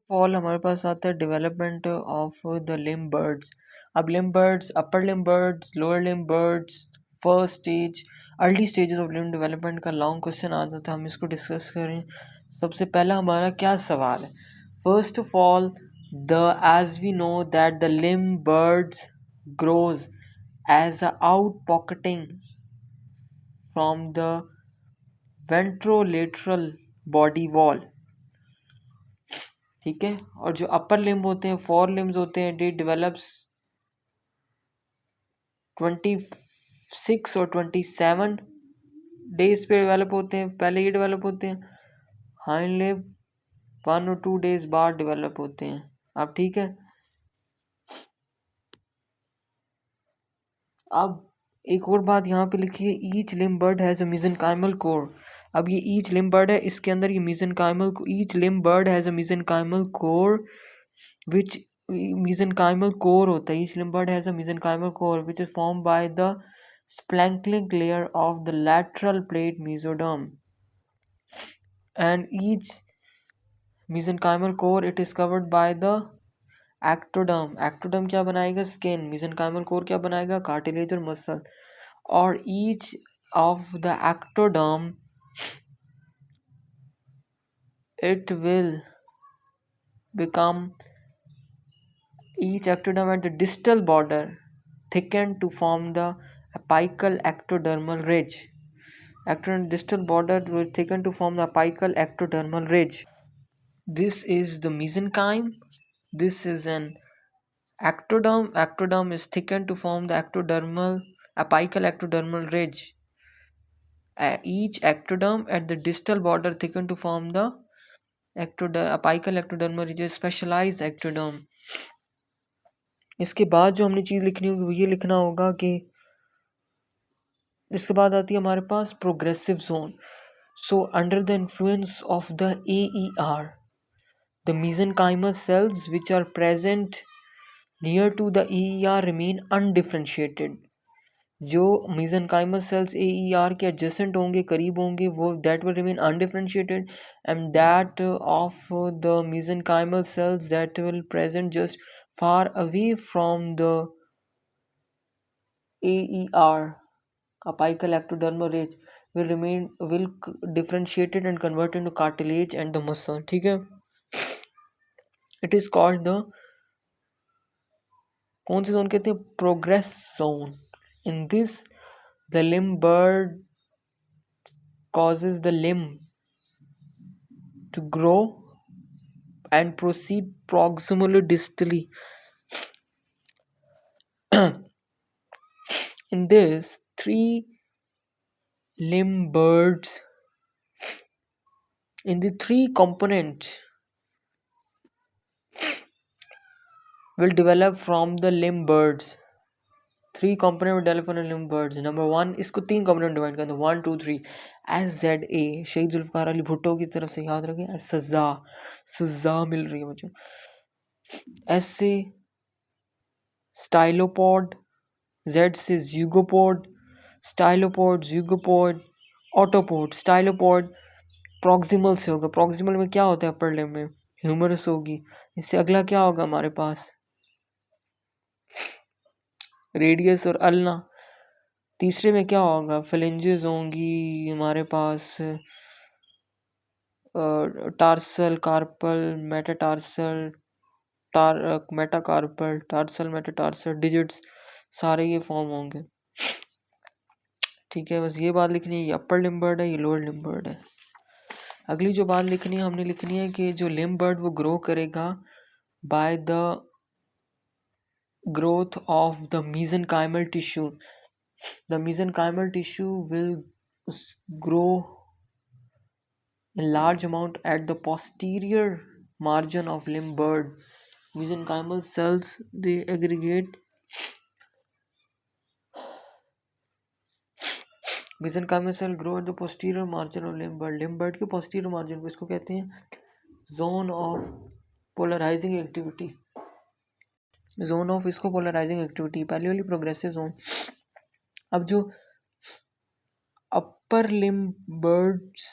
All हमारे पास आता है development of the limb buds. अब limb buds, upper limb buds, lower limb buds, first stage, early stages of limb development का long question आता था, हम इसको डिस्कस करें। सबसे पहला हमारा क्या सवाल है? First of all, the as we know that the limb buds grows as a out pocketing from the ventrolateral body wall, ठीक है। और जो अपर लिम्ब होते हैं, फोर लिम्स होते हैं, दे डेवलप्स 26 और 27 डेज पे डेवलप होते हैं, पहले ये डेवलप होते हैं। हाइंड लिम्ब 1 और 2 डेज बाद डेवलप होते हैं। अब ठीक है, अब एक और बात यहाँ पे लिखी है, each limb bird has a mesenchymal core. अब ये ईच लिम्ब बर्ड है, इसके अंदर ये mesenchymal, each limb bird has a mesenchymal core which, mesenchymal core होता है, each limb bird has a mesenchymal core which is formed by the splankling layer of the lateral plate mesoderm, and each mesenchymal core it is covered by the ectoderm। ectoderm क्या बनाएगा? Skin. mesenchymal core क्या बनाएगा? Cartilage और muscle. और each of the ectoderm it will become, each ectoderm at the distal border thickened to form the apical ectodermal ridge. Ectoderm distal border will thicken to form the apical ectodermal ridge. This is the mesenchyme. This is an ectoderm. Ectoderm is thickened to form the ectodermal apical ectodermal ridge. Each ectoderm at the distal border thickened to form the apical ectodermal ridge, specialized ectoderm. इसके बाद जो हमने चीज़ लिखनी होगी वो ये लिखना होगा कि इसके बाद आती है हमारे पास progressive zone. So under the influence of the AER, the mesenchymal cells which are present near to the AER remain undifferentiated। जो mesenchymal cells AER के adjacent होंगे, करीब होंगे, वो that will remain undifferentiated, and that of the mesenchymal cells that will present just far away from the AER, apical ectodermal ridge, will differentiated and convert into cartilage and the muscle, ठीक है। It is called the, कौन सी zone कहते हैं? Progress zone. In this the limb bird causes the limb to grow and proceed proximally distally। In this, three limb birds, in the three components will develop from the limb birds। Three component develop करने limb birds. Number 1, इसको 3 component divide करते हैं, 1 2 3। SZA शहीद जुल्फ़िकार अली भुट्टो की तरफ से, याद रखें, सजा सजा मिल रही है मुझे। S से स्टाइलोपॉड, Z से ज़िगोपोड, स्टाइलोपॉड, ज़िगोपोड, ऑटोपोड। स्टाइलोपॉड प्रॉक्सिमल से होगा। प्रॉक्सिमल में क्या होता है? अपर लिम्ब में ह्यूमरस होगी। इससे अगला क्या होगा हमारे पास? रेडियस और अल्ना। तीसरे में क्या होगा? फ्लेंजेस होंगी हमारे पास, tarsal, carpal, metatarsal, metacarpal, tarsal, metatarsal, digits, सारे ये फॉर्म होंगे, ठीक है। बस ये बात लिखनी है, ये अपर लिम्ब बर्ड है, ये लोअर लिम्ब बर्ड है। अगली जो बात लिखनी है, हमने लिखनी है कि जो लिम्ब बर्ड वो ग्रो करेगा by the growth of the mesenchymal tissue। The mesenchymal tissue will grow in large amount at the posterior margin of limb bird। Mesenchymal cells they aggregate, mesenchymal cell grow at the posterior margin of limb bird। limb bird के posterior margin को, इसको कहते हैं zone of polarizing activity। Zone of इसको polarising activity, पहली वाली progressive zone. अब जो अपर लिम्ब बर्ड्स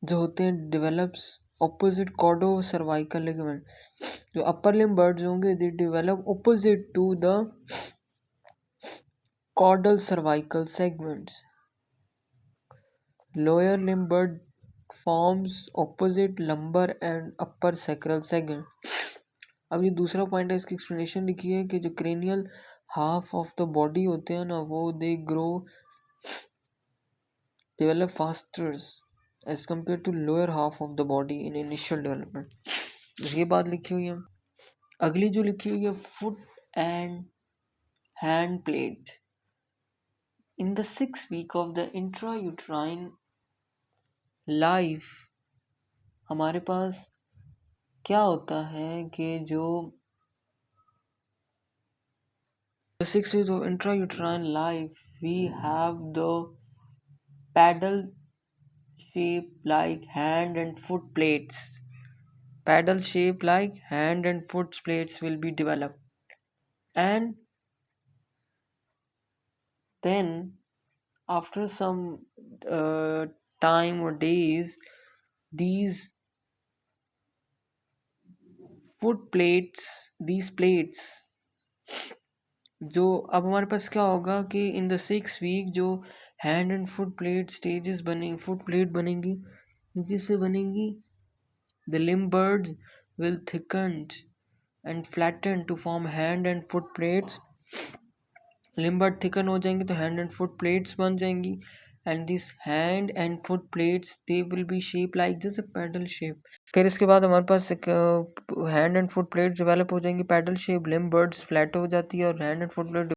जो होते हैं डेवलप्स opposite cordocervical ligament. जो upper limb birds होंगे they develop opposite to the caudal cervical segments. Lower limb bird forms opposite lumbar and upper sacral segment. अब ये दूसरा पॉइंट है, इसकी एक्सप्लेनेशन लिखी है कि जो cranial half of the body होते हैं ना, वो they grow develop faster as compared to lower half of the body in initial development. ये बात लिखी हुई है. अगली जो लिखी हुई है foot and hand plate. In the 6th week of the intrauterine life हमारे पास क्या होता है कि जो the 6th week of intrauterine life we have the paddle shape like hand and foot plates. Paddle shape like hand and foot plates will be developed, and then after some time or days these these plates जो अब हमारे पास क्या होगा कि in the 6th week जो hand and foot plate stages बनेंगी, foot plate बनेंगी, किससे बनेंगी? The limb birds will thicken and flatten to form hand and foot plates. Limb bird thicken हो जाएंगी तो hand and foot plates बन जाएंगी, and this hand and foot plates they will be shaped like just a paddle shape. फिर इसके बाद हमारे पास एक hand and foot plates develop हो जाएंगी paddle shape, limb birds flat हो जाती है और hand and foot plate